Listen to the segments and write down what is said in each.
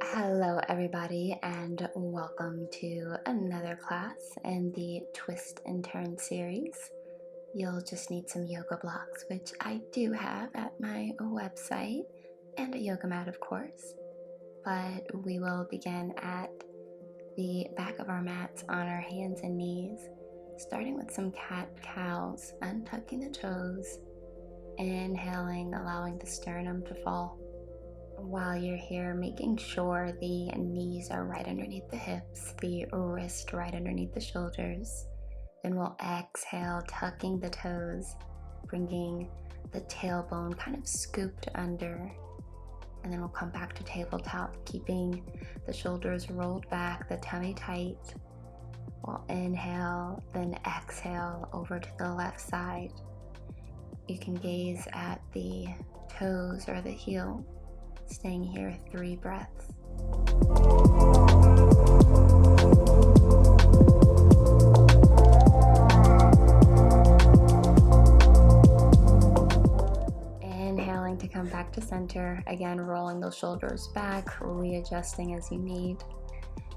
Hello everybody, and welcome to another class in the Twist and Turn series. You'll just need some yoga blocks, which I do have at my website, and a yoga mat of course. But we will begin at the back of our mats on our hands and knees, starting with some cat-cows, untucking the toes, inhaling, allowing the sternum to fall. While you're here, making sure the knees are right underneath the hips, the wrist right underneath the shoulders. Then we'll exhale, tucking the toes, bringing the tailbone kind of scooped under. And then we'll come back to tabletop, keeping the shoulders rolled back, the tummy tight. We'll inhale, then exhale over to the left side. You can gaze at the toes or the heel. Staying here 3 breaths. Inhaling to come back to center. Again, rolling those shoulders back, readjusting as you need.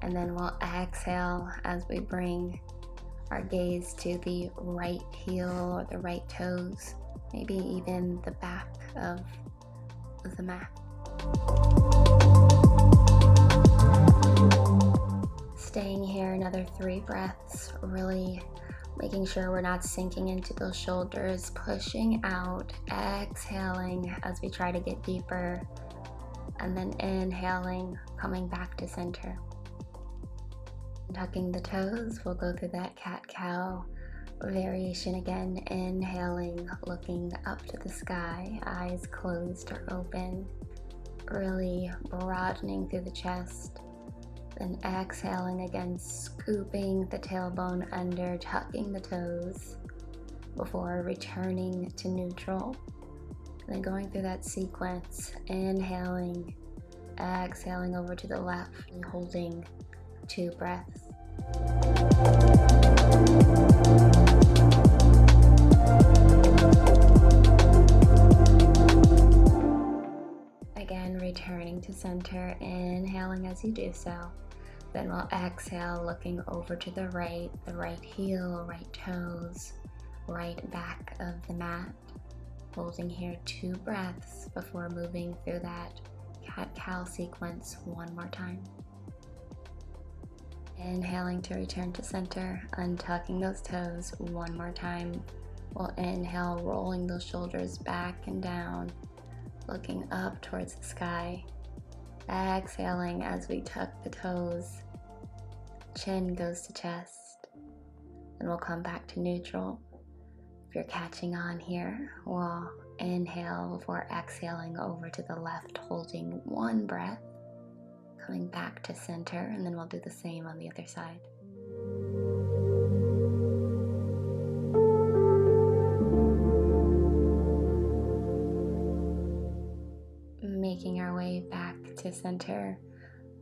And then we'll exhale as we bring our gaze to the right heel or the right toes, maybe even the back of the mat. Staying here another 3 breaths, really making sure we're not sinking into those shoulders, pushing out, exhaling as we try to get deeper, and then inhaling, coming back to center. Tucking the toes, we'll go through that cat-cow variation again, inhaling, looking up to the sky, eyes closed or open. Really broadening through the chest, then exhaling again, scooping the tailbone under, tucking the toes before returning to neutral. And then going through that sequence, inhaling, exhaling over to the left, and holding 2 breaths. Again, returning to center, inhaling as you do so. Then we'll exhale, looking over to the right heel, right toes, right back of the mat. Holding here 2 breaths before moving through that cat-cow sequence one more time. Inhaling to return to center, untucking those toes one more time. We'll inhale, rolling those shoulders back and down, looking up towards the sky. Exhaling as we tuck the toes. Chin goes to chest. And we'll come back to neutral. If you're catching on here, we'll inhale before exhaling over to the left, holding 1 breath. Coming back to center, and then we'll do the same on the other side. Making our way back to center.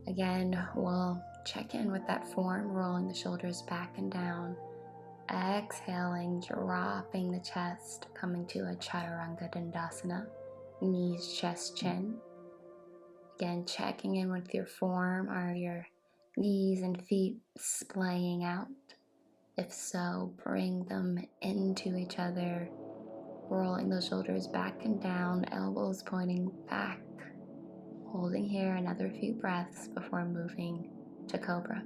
Again, we'll check in with that form, rolling the shoulders back and down. Exhaling, dropping the chest, coming to a Chaturanga Dandasana. Knees, chest, chin. Again, checking in with your form. Are your knees and feet splaying out? If so, bring them into each other. Rolling those shoulders back and down, elbows pointing back. Holding here another few breaths before moving to Cobra.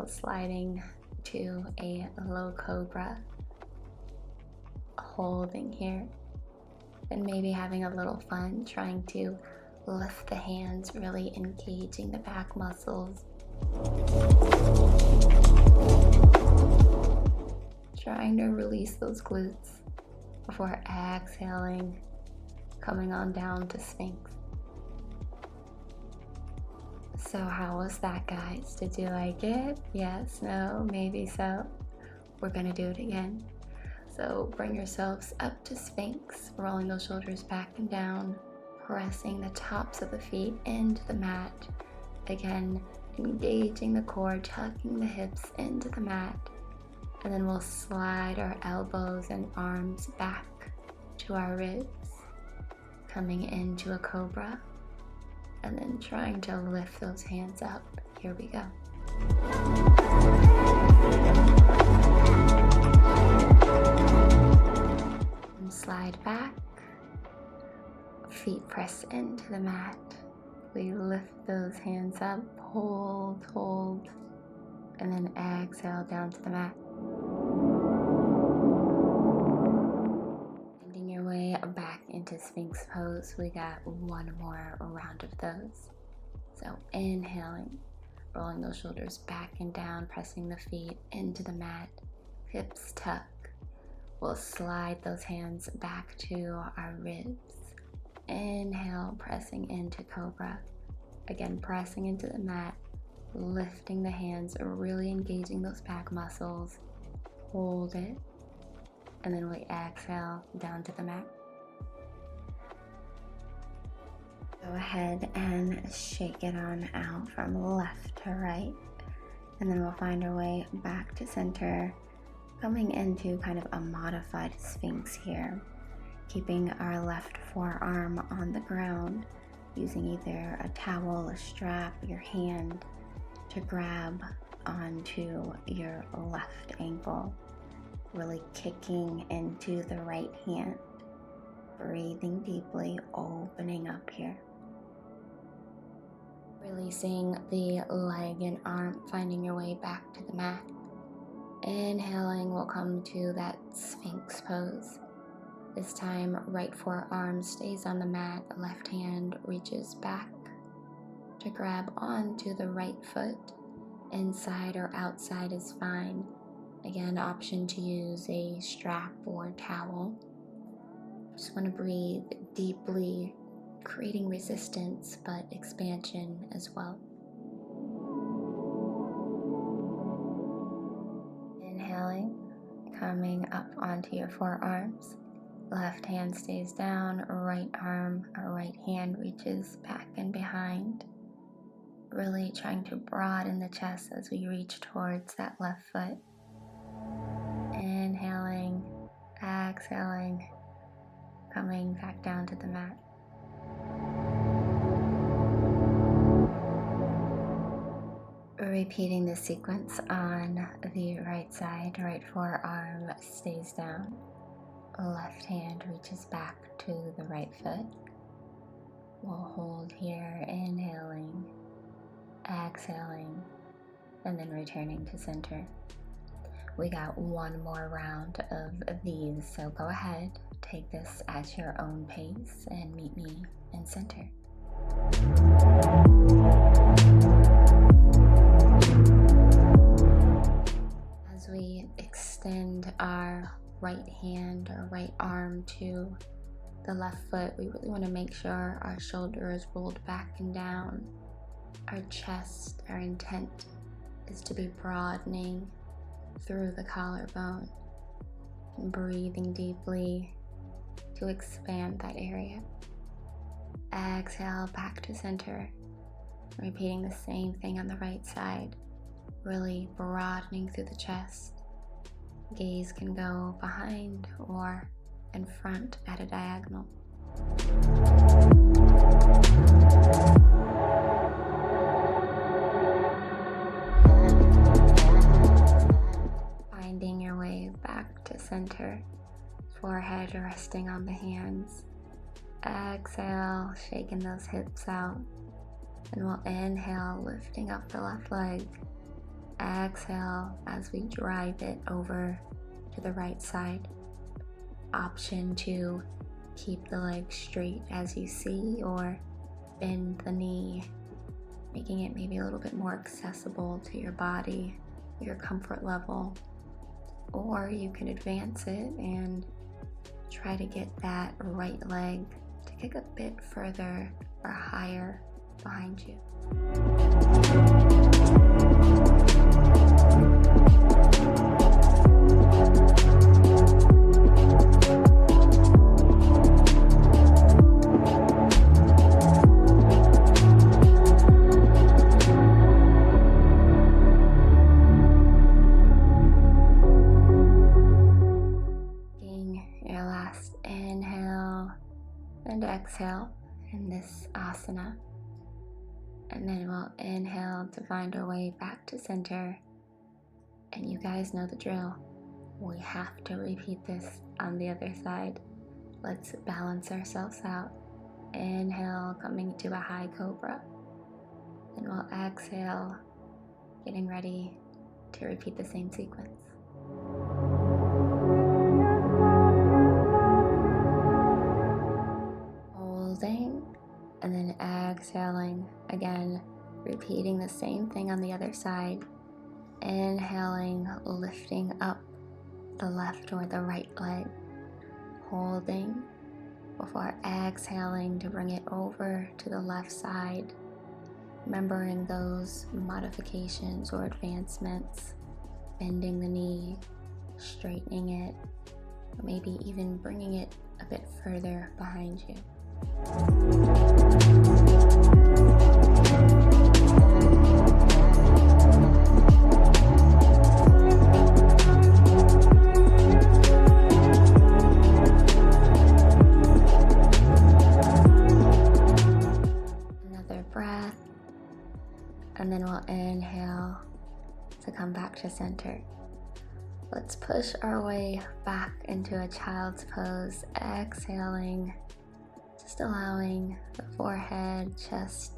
Sliding to a low cobra, holding here, and maybe having a little fun trying to lift the hands, really engaging the back muscles. trying to release those glutes before exhaling, coming on down to Sphinx. So how was that, guys? Did you like it? Yes, no, maybe so. We're gonna do it again. So bring yourselves up to Sphinx, rolling those shoulders back and down, pressing the tops of the feet into the mat. Again, engaging the core, tucking the hips into the mat. And then we'll slide our elbows and arms back to our ribs, coming into a cobra, and then trying to lift those hands up. Here we go. And slide back, feet press into the mat. We lift those hands up, hold, and then exhale down to the mat. Finding your way back into Sphinx pose. We got one more round of those. So inhaling, rolling those shoulders back and down, pressing the feet into the mat, hips tuck. We'll slide those hands back to our ribs. Inhale, pressing into cobra. Again, pressing into the mat, lifting the hands, really engaging those back muscles. Hold it. And then we exhale down to the mat. Go ahead and shake it on out from left to right. And then we'll find our way back to center, coming into kind of a modified Sphinx here, keeping our left forearm on the ground, using either a towel, a strap, your hand to grab onto your left ankle, really kicking into the right hand, breathing deeply, opening up here. Releasing the leg and arm, finding your way back to the mat. Inhaling, we'll come to that Sphinx pose. This time, right forearm stays on the mat, left hand reaches back to grab onto the right foot. Inside or outside is fine. Again, option to use a strap or towel. Just want to breathe deeply, creating resistance but expansion as well. Inhaling, coming up onto your forearms. Left hand stays down, right arm or right hand reaches back and behind. Really trying to broaden the chest as we reach towards that left foot. Inhaling, exhaling, coming back down to the mat. Repeating the sequence on the right side. Right forearm stays down. Left hand reaches back to the right foot. We'll hold here, inhaling, exhaling, and then returning to center. We got one more round of these, so go ahead, take this at your own pace and meet me in center. As we extend our right hand or right arm to the left foot, we really want to make sure our shoulder is rolled back and down. Our chest, our intent is to be broadening through the collarbone and breathing deeply to expand that area. Exhale back to center, repeating the same thing on the right side, really broadening through the chest. Gaze can go behind or in front at a diagonal. Finding your way back to center, forehead resting on the hands. Exhale, shaking those hips out. And we'll inhale, lifting up the left leg. Exhale as we drive it over to the right side. Option to keep the leg straight as you see, or bend the knee, making it maybe a little bit more accessible to your body, your comfort level. or you can advance it and try to get that right leg to kick a bit further or higher behind you. Exhale in this asana, and then we'll inhale to find our way back to center. And you guys know the drill. We have to repeat this on the other side. Let's balance ourselves out. Inhale, coming to a high cobra, and we'll exhale, getting ready to repeat the same sequence. And then exhaling, again, repeating the same thing on the other side. Inhaling, lifting up the left or the right leg. Holding before exhaling to bring it over to the left side. Remembering those modifications or advancements. Bending the knee, straightening it, or maybe even bringing it a bit further behind you. Another breath, and then we'll inhale to come back to center. Let's push our way back into a child's pose, exhaling, just allowing the forehead, chest,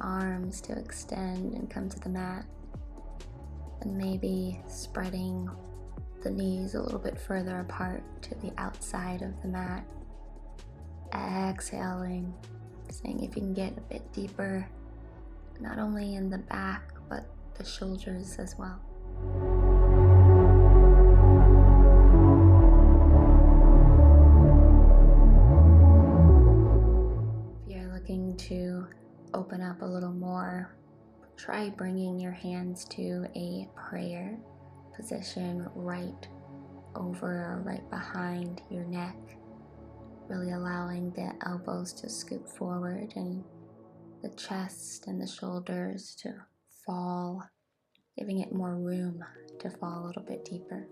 arms to extend and come to the mat, and maybe spreading the knees a little bit further apart to the outside of the mat. Exhaling, seeing if you can get a bit deeper, not only in the back but the shoulders as well. To open up a little more, try bringing your hands to a prayer position right over or right behind your neck, really allowing the elbows to scoop forward and the chest and the shoulders to fall, giving it more room to fall a little bit deeper.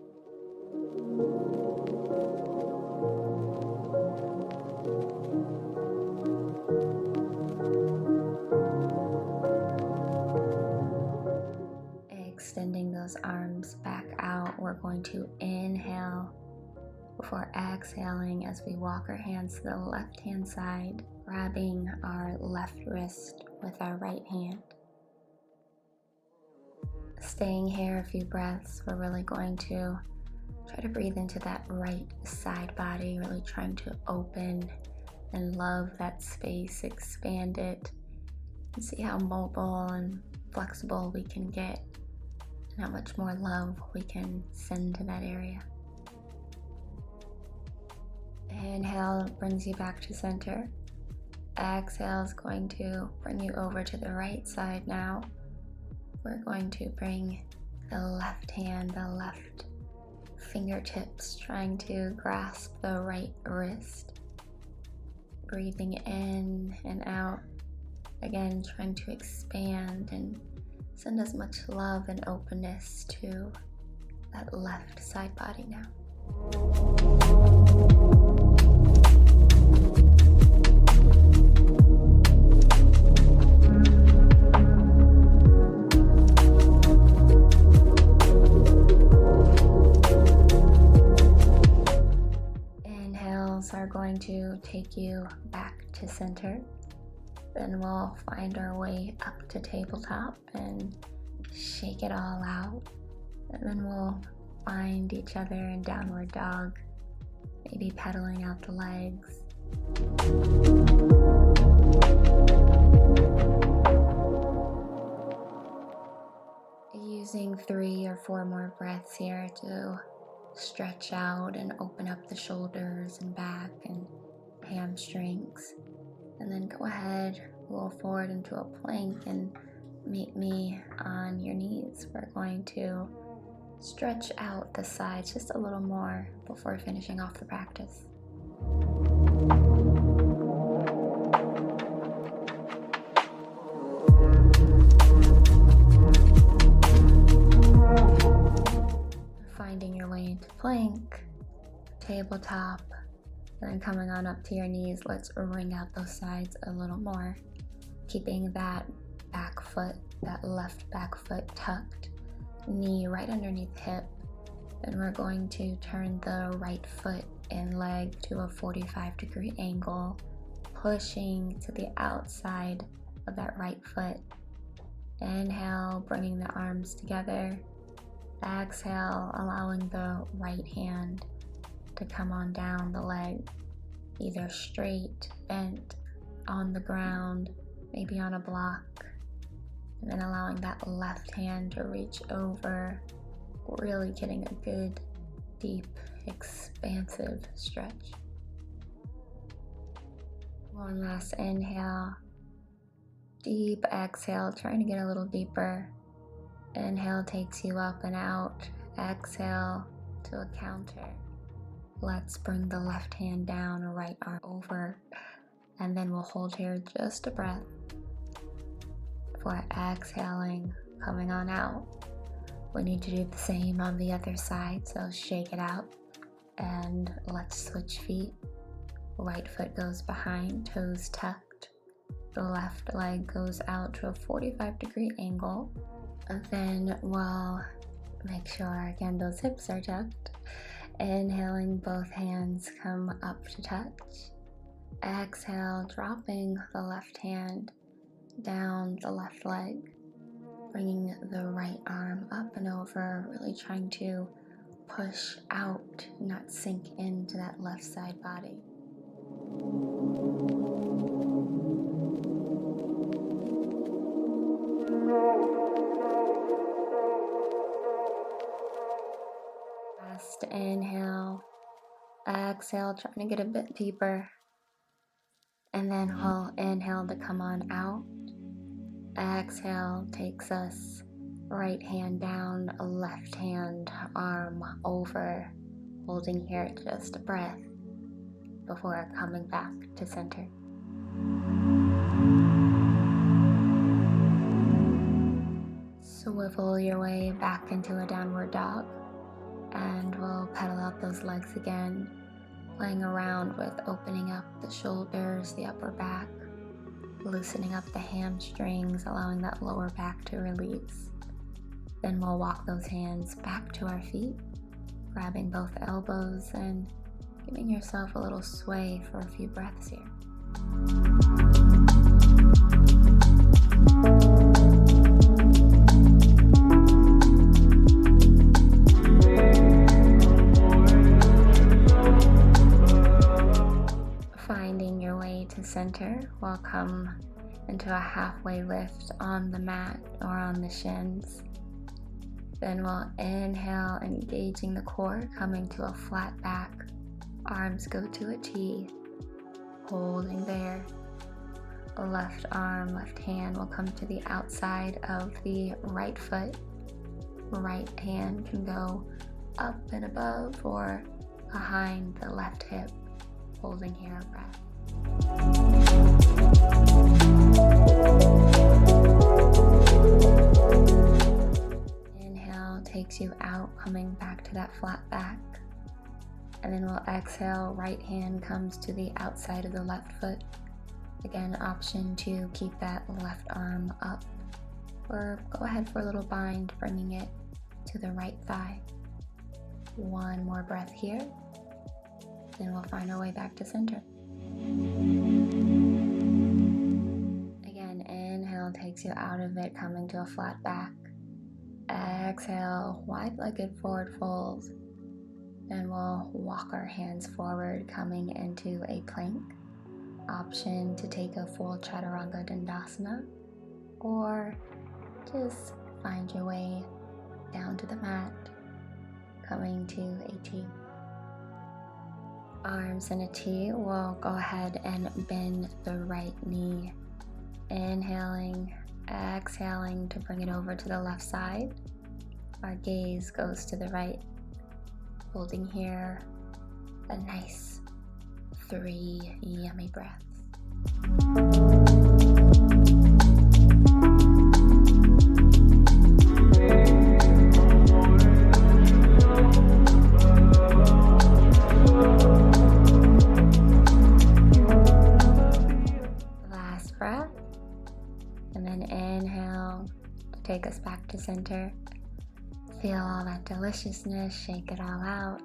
Extending those arms back out, we're going to inhale before exhaling as we walk our hands to the left hand side, grabbing our left wrist with our right hand. Staying here a few breaths, we're really going to try to breathe into that right side body, really trying to open and love that space, expand it, and see how mobile and flexible we can get, and how much more love we can send to that area. Inhale brings you back to center. Exhale is going to bring you over to the right side now. We're going to bring the left hand, the left fingertips, trying to grasp the right wrist. Breathing in and out. Again, trying to expand and send as much love and openness to that left side body now. Inhales are going to take you back to center. Then we'll find our way up to tabletop and shake it all out. And then we'll find each other in downward dog, maybe pedaling out the legs. Using 3 or 4 more breaths here to stretch out and open up the shoulders and back and hamstrings. And then go ahead, roll forward into a plank and meet me on your knees. We're going to stretch out the sides just a little more before finishing off the practice. Finding your way into plank, tabletop, and then coming on up to your knees. Let's wring out those sides a little more, keeping that back foot, that left back foot tucked, knee right underneath hip. Then we're going to turn the right foot and leg to a 45-degree angle, pushing to the outside of that right foot. Inhale, bringing the arms together. Exhale, allowing the right hand to come on down the leg, either straight, bent, on the ground, maybe on a block. And then allowing that left hand to reach over, really getting a good, deep, expansive stretch. One last inhale. Deep exhale, trying to get a little deeper. Inhale takes you up and out. Exhale to a counter. Let's bring the left hand down, right arm over, and then we'll hold here just a breath before exhaling, coming on out. We need to do the same on the other side, so shake it out and let's switch feet. Right foot goes behind, toes tucked. The left leg goes out to a 45-degree angle. And then we'll make sure again those hips are tucked. Inhaling, both hands come up to touch. Exhale, dropping the left hand down the left leg, bringing the right arm up and over, really trying to push out, not sink into that left side body. Last inhale, exhale, trying to get a bit deeper. And then we'll inhale to come on out. Exhale takes us right hand down, left hand, arm over, holding here just a breath before coming back to center. Swivel your way back into a downward dog, and we'll pedal out those legs again, playing around with opening up the shoulders, the upper back, loosening up the hamstrings, allowing that lower back to release. Then we'll walk those hands back to our feet, grabbing both elbows and giving yourself a little sway for a few breaths here. Finding your way to center, we'll come into a halfway lift on the mat or on the shins. Then we'll inhale, engaging the core, coming to a flat back. Arms go to a T, holding there. Left arm, left hand will come to the outside of the right foot. Right hand can go up and above or behind the left hip, holding here a breath. Inhale takes you out, coming back to that flat back. And then we'll exhale, right hand comes to the outside of the left foot. Again, option to keep that left arm up, or go ahead for a little bind, bringing it to the right thigh. One more breath here. Then we'll find our way back to center. Again, inhale takes you out of it, coming to a flat back. Exhale, wide-legged forward fold. Then we'll walk our hands forward, coming into a plank. Option to take a full chaturanga dandasana, or just find your way down to the mat, coming to a T. Arms in a T, we'll go ahead and bend the right knee. Inhaling, exhaling to bring it over to the left side. Our gaze goes to the right. Holding here a nice 3 yummy breaths. Last breath, and then inhale to take us back to center. Feel all that deliciousness, shake it all out,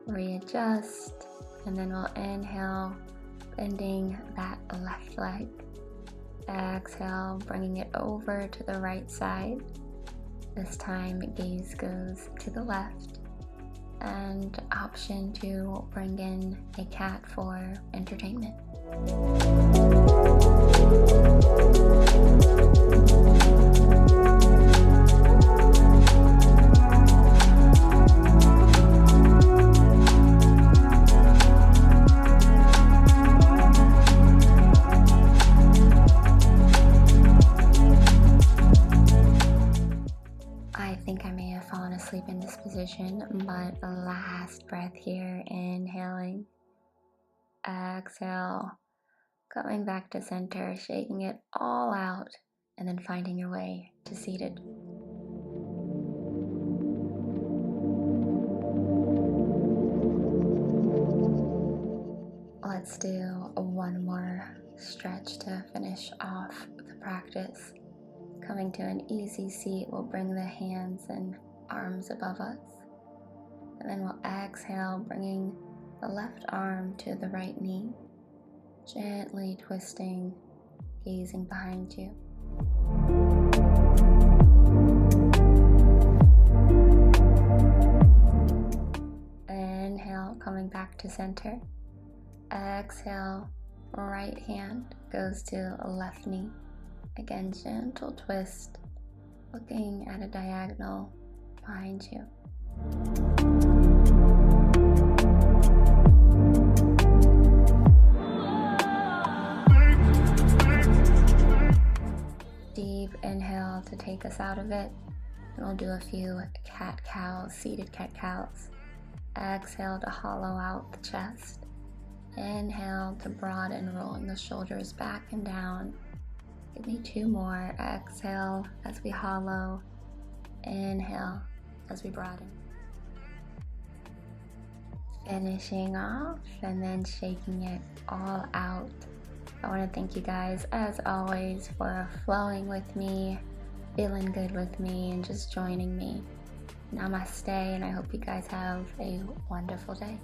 readjust, and then we'll inhale, bending that left leg. Exhale, bringing it over to the right side. This time, gaze goes to the left, and option to bring in a cat for entertainment. Sleep in this position, but last breath here, inhaling, exhale, coming back to center, shaking it all out, and then finding your way to seated. Let's do one more stretch to finish off the practice. Coming to an easy seat, we'll bring the hands and arms above us, and then we'll exhale, bringing the left arm to the right knee, gently twisting, gazing behind you. Inhale, coming back to center. Exhale, right hand goes to left knee. Again, gentle twist, looking at a diagonal behind you. Deep inhale to take us out of it, and we'll do a few cat-cows, seated cat-cows. Exhale to hollow out the chest. Inhale to broaden, rolling the shoulders back and down. Give me 2 more. Exhale as we hollow. Inhale as we broaden. Finishing off and then shaking it all out. I want to thank you guys, as always, for flowing with me, feeling good with me, and just joining me. Namaste, and I hope you guys have a wonderful day.